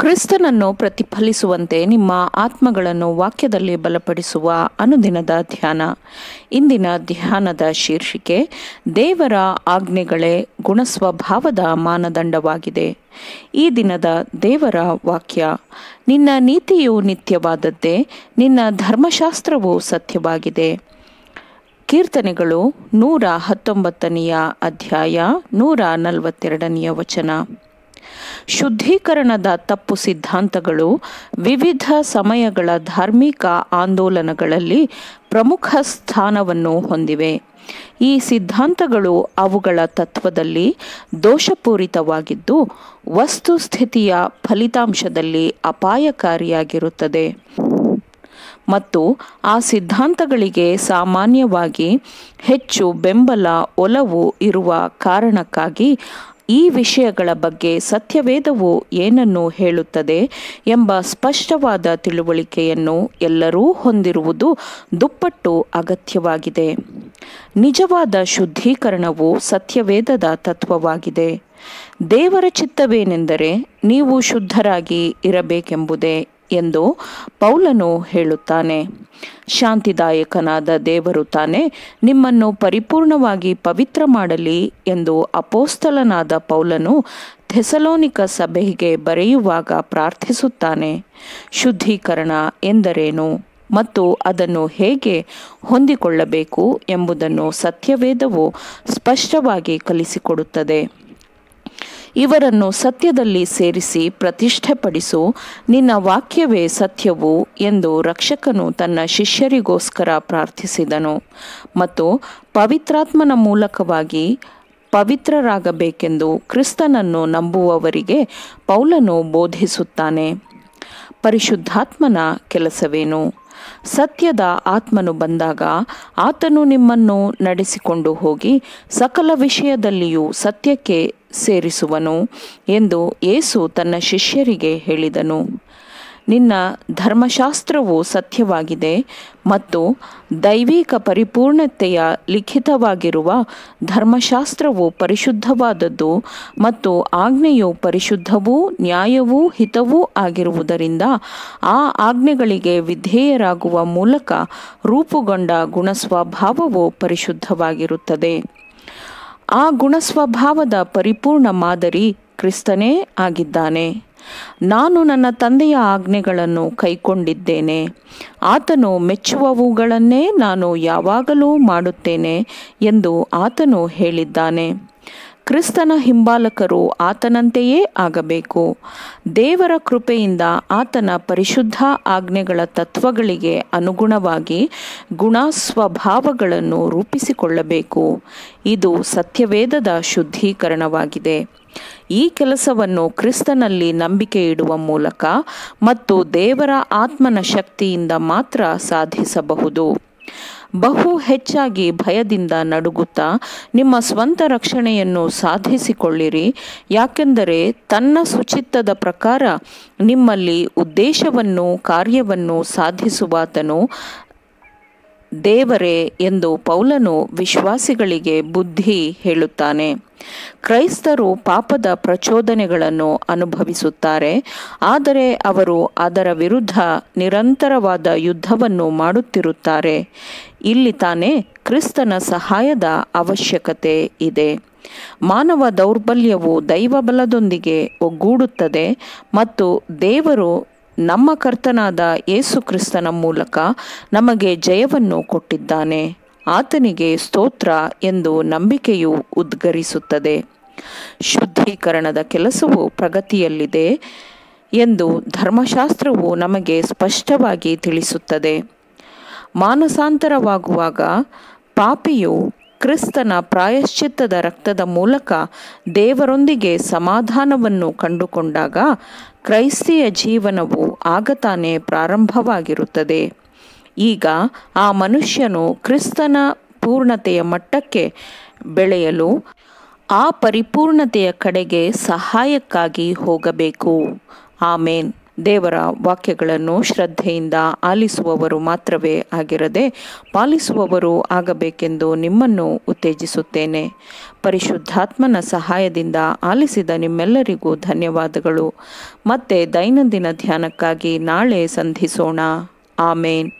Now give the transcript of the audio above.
ಕ್ರಿಸ್ತನನ್ನು ಪ್ರತಿಫಲಿಸುವಂತೆ ನಿಮ್ಮ ಆತ್ಮಗಳನ್ನು ವಾಕ್ಯದಲ್ಲಿ ಬಲಪಡಿಸುವ ಅನುದಿನದ ಧ್ಯಾನ. ಇಂದಿನ ಧ್ಯಾನದ ಶೀರ್ಷಿಕೆ ದೇವರ ಆಜ್ಞೆಗಳೇ ಗುಣಸ್ವಭಾವದ ಮಾನದಂಡವಾಗಿದೆ. ಈ ದಿನದ ದೇವರ ವಾಕ್ಯ: ನಿನ್ನ ನೀತಿಯು ನಿತ್ಯವಾದದ್ದೇ, ನಿನ್ನ ಧರ್ಮಶಾಸ್ತ್ರವು ಸತ್ಯವಾಗಿದೆ. ಕೀರ್ತನೆಗಳು 119 ಅಧ್ಯಾಯ 142 ವಚನ. ಶುದ್ಧೀಕರಣದ ತಪ್ಪು ಸಿದ್ಧಾಂತಗಳು ವಿವಿಧ ಸಮಯಗಳ ಧಾರ್ಮಿಕ ಆಂದೋಲನಗಳಲ್ಲಿ ಪ್ರಮುಖ ಸ್ಥಾನವನ್ನು ಹೊಂದಿವೆ. ಈ ಸಿದ್ಧಾಂತಗಳು ಅವುಗಳ ತತ್ವದಲ್ಲಿ ದೋಷಪೂರಿತವಾಗಿದ್ದು, ವಸ್ತುಸ್ಥಿತಿಯ ಫಲಿತಾಂಶದಲ್ಲಿ ಅಪಾಯಕಾರಿಯಾಗಿರುತ್ತದೆ ಮತ್ತು ಆ ಸಿದ್ಧಾಂತಗಳಿಗೆ ಸಾಮಾನ್ಯವಾಗಿ ಹೆಚ್ಚು ಬೆಂಬಲ ಒಲವು ಇರುವ ಕಾರಣಕ್ಕಾಗಿ ಈ ವಿಷಯಗಳ ಬಗ್ಗೆ ಸತ್ಯವೇದವು ಏನನ್ನು ಹೇಳುತ್ತದೆ ಎಂಬ ಸ್ಪಷ್ಟವಾದ ತಿಳುವಳಿಕೆಯನ್ನು ಎಲ್ಲರೂ ಹೊಂದಿರುವುದು ದುಪ್ಪಟ್ಟು ಅಗತ್ಯವಾಗಿದೆ. ನಿಜವಾದ ಶುದ್ಧೀಕರಣವು ಸತ್ಯವೇದದ ತತ್ವವಾಗಿದೆ. ದೇವರ ಚಿತ್ತವೇನೆಂದರೆ ನೀವು ಶುದ್ಧರಾಗಿ ಇರಬೇಕೆಂಬುದೇ ಎಂದು ಪೌಲನು ಹೇಳುತ್ತಾನೆ. ಶಾಂತಿದಾಯಕನಾದ ದೇವರು ತಾನೇ ನಿಮ್ಮನ್ನು ಪರಿಪೂರ್ಣವಾಗಿ ಪವಿತ್ರ ಮಾಡಲಿ ಎಂದು ಅಪೊಸ್ತಲನಾದ ಪೌಲನು ಥೆಸಲೋನಿಕ ಸಭೆಗೆ ಬರೆಯುವಾಗ ಪ್ರಾರ್ಥಿಸುತ್ತಾನೆ. ಶುದ್ಧೀಕರಣ ಎಂದರೇನು ಮತ್ತು ಅದನ್ನು ಹೇಗೆ ಹೊಂದಿಕೊಳ್ಳಬೇಕು ಎಂಬುದನ್ನು ಸತ್ಯವೇದವು ಸ್ಪಷ್ಟವಾಗಿ ಕಲಿಸಿಕೊಡುತ್ತದೆ. ಇವರನ್ನು ಸತ್ಯದಲ್ಲಿ ಸೇರಿಸಿ ಪ್ರತಿಷ್ಠೆಪಡಿಸು, ನಿನ್ನ ವಾಕ್ಯವೇ ಸತ್ಯವು ಎಂದು ರಕ್ಷಕನು ತನ್ನ ಶಿಷ್ಯರಿಗೋಸ್ಕರ ಪ್ರಾರ್ಥಿಸಿದನು ಮತ್ತು ಪವಿತ್ರಾತ್ಮನ ಮೂಲಕವಾಗಿ ಪವಿತ್ರರಾಗಬೇಕೆಂದು ಕ್ರಿಸ್ತನನ್ನು ನಂಬುವವರಿಗೆ ಪೌಲನು ಬೋಧಿಸುತ್ತಾನೆ. ಪರಿಶುದ್ಧಾತ್ಮನ ಕೆಲಸವೇನು? ಸತ್ಯದ ಆತ್ಮನು ಬಂದಾಗ ಆತನು ನಿಮ್ಮನ್ನು ನಡೆಸಿಕೊಂಡು ಹೋಗಿ ಸಕಲ ವಿಷಯದಲ್ಲಿಯೂ ಸತ್ಯಕ್ಕೆ ಸೇರಿಸುವನು ಎಂದು ಯೇಸು ತನ್ನ ಶಿಷ್ಯರಿಗೆ ಹೇಳಿದನು. ನಿನ್ನ ಧರ್ಮಶಾಸ್ತ್ರವು ಸತ್ಯವಾಗಿದೆ ಮತ್ತು ದೈವಿಕ ಪರಿಪೂರ್ಣತೆಯ ಲಿಖಿತವಾಗಿರುವ ಧರ್ಮಶಾಸ್ತ್ರವು ಪರಿಶುದ್ಧವಾದದ್ದು ಮತ್ತು ಆಜ್ಞೆಯು ಪರಿಶುದ್ಧವೂ ನ್ಯಾಯವೂ ಹಿತವೂ ಆಗಿರುವುದರಿಂದ ಆ ಆಜ್ಞೆಗಳಿಗೆ ವಿಧೇಯರಾಗುವ ಮೂಲಕ ರೂಪುಗೊಂಡ ಗುಣಸ್ವಭಾವವು ಪರಿಶುದ್ಧವಾಗಿರುತ್ತದೆ. ಆ ಗುಣಸ್ವಭಾವದ ಪರಿಪೂರ್ಣ ಮಾದರಿ ಕ್ರಿಸ್ತನೇ ಆಗಿದ್ದಾನೆ. ನಾನು ನನ್ನ ತಂದೆಯ ಆಜ್ಞೆಗಳನ್ನು ಕೈಕೊಂಡಿದ್ದೇನೆ, ಆತನು ಮೆಚ್ಚುವವುಗಳನ್ನೇ ನಾನು ಯಾವಾಗಲೂ ಮಾಡುತ್ತೇನೆ ಎಂದು ಆತನು ಹೇಳಿದ್ದಾನೆ. ಕ್ರಿಸ್ತನ ಹಿಂಬಾಲಕರು ಆತನಂತೆಯೇ ಆಗಬೇಕು. ದೇವರ ಕೃಪೆಯಿಂದ ಆತನ ಪರಿಶುದ್ಧ ಆಜ್ಞೆಗಳ ತತ್ವಗಳಿಗೆ ಅನುಗುಣವಾಗಿ ಗುಣ ಸ್ವಭಾವಗಳನ್ನು ರೂಪಿಸಿಕೊಳ್ಳಬೇಕು. ಇದು ಸತ್ಯವೇದದ ಶುದ್ಧೀಕರಣವಾಗಿದೆ. ಈ ಕೆಲಸವನ್ನು ಕ್ರಿಸ್ತನಲ್ಲಿ ನಂಬಿಕೆ ಇಡುವ ಮೂಲಕ ಮತ್ತು ದೇವರ ಆತ್ಮನ ಶಕ್ತಿಯಿಂದ ಮಾತ್ರ ಸಾಧಿಸಬಹುದು. ಬಹು ಹೆಚ್ಚಾಗಿ ಭಯದಿಂದ ನಡುಗುತ್ತಾ ನಿಮ್ಮ ಸ್ವಂತ ರಕ್ಷಣೆಯನ್ನು ಸಾಧಿಸಿಕೊಳ್ಳಿರಿ, ಯಾಕೆಂದರೆ ತನ್ನ ಸುಚಿತ್ತದ ಪ್ರಕಾರ ನಿಮ್ಮಲ್ಲಿ ಉದ್ದೇಶವನ್ನು ಕಾರ್ಯವನ್ನು ಸಾಧಿಸುವಾತನು ದೇವರೇ ಎಂದು ಪೌಲನು ವಿಶ್ವಾಸಿಗಳಿಗೆ ಬುದ್ಧಿ ಹೇಳುತ್ತಾನೆ. ಕ್ರೈಸ್ತರು ಪಾಪದ ಪ್ರಚೋದನೆಗಳನ್ನು ಅನುಭವಿಸುತ್ತಾರೆ, ಆದರೆ ಅವರು ಅದರ ವಿರುದ್ಧ ನಿರಂತರವಾದ ಯುದ್ಧವನ್ನು ಮಾಡುತ್ತಿರುತ್ತಾರೆ. ಇಲ್ಲಿ ತಾನೇ ಕ್ರಿಸ್ತನ ಸಹಾಯದ ಅವಶ್ಯಕತೆ ಇದೆ. ಮಾನವ ದೌರ್ಬಲ್ಯವು ದೈವಬಲದೊಂದಿಗೆ ಒಗ್ಗೂಡುತ್ತದೆ ಮತ್ತು ದೇವರು ನಮ್ಮ ಕರ್ತನಾದ ಯೇಸು ಕ್ರಿಸ್ತನ ಮೂಲಕ ನಮಗೆ ಜಯವನ್ನು ಕೊಟ್ಟಿದ್ದಾನೆ. ಆತನಿಗೆ ಸ್ತೋತ್ರ ಎಂದು ನಂಬಿಕೆಯು ಉದ್ಗರಿಸುತ್ತದೆ. ಶುದ್ಧೀಕರಣದ ಕೆಲಸವು ಪ್ರಗತಿಯಲ್ಲಿದೆ ಎಂದು ಧರ್ಮಶಾಸ್ತ್ರವು ನಮಗೆ ಸ್ಪಷ್ಟವಾಗಿ ತಿಳಿಸುತ್ತದೆ. ಮಾನಸಾಂತರವಾಗುವಾಗ ಪಾಪಿಯು ಕ್ರಿಸ್ತನ ಪ್ರಾಯಶ್ಚಿತ್ತದ ರಕ್ತದ ಮೂಲಕ ದೇವರೊಂದಿಗೆ ಸಮಾಧಾನವನ್ನು ಕಂಡುಕೊಂಡಾಗ ಕ್ರೈಸ್ತಿಯ ಜೀವನವು ಆಗ ತಾನೇ ಪ್ರಾರಂಭವಾಗಿರುತ್ತದೆ. ಈಗ ಆ ಮನುಷ್ಯನು ಕ್ರಿಸ್ತನ ಪೂರ್ಣತೆಯ ಮಟ್ಟಕ್ಕೆ ಬೆಳೆಯಲು ಆ ಪರಿಪೂರ್ಣತೆಯ ಕಡೆಗೆ ಸಹಾಯಕ್ಕಾಗಿ ಹೋಗಬೇಕು. ಆಮೇನ್. ದೇವರ ವಾಕ್ಯಗಳನ್ನು ಶ್ರದ್ಧೆಯಿಂದ ಆಲಿಸುವವರು ಮಾತ್ರವೇ ಆಗಿರದೆ ಪಾಲಿಸುವವರು ಆಗಬೇಕೆಂದು ನಿಮ್ಮನ್ನು ಉತ್ತೇಜಿಸುತ್ತೇನೆ. ಪರಿಶುದ್ಧಾತ್ಮನ ಸಹಾಯದಿಂದ ಆಲಿಸಿದ ನಿಮ್ಮೆಲ್ಲರಿಗೂ ಧನ್ಯವಾದಗಳು. ಮತ್ತೆ ದೈನಂದಿನ ಧ್ಯಾನಕ್ಕಾಗಿ ನಾಳೆ ಸಂಧಿಸೋಣ. ಆಮೇನ್.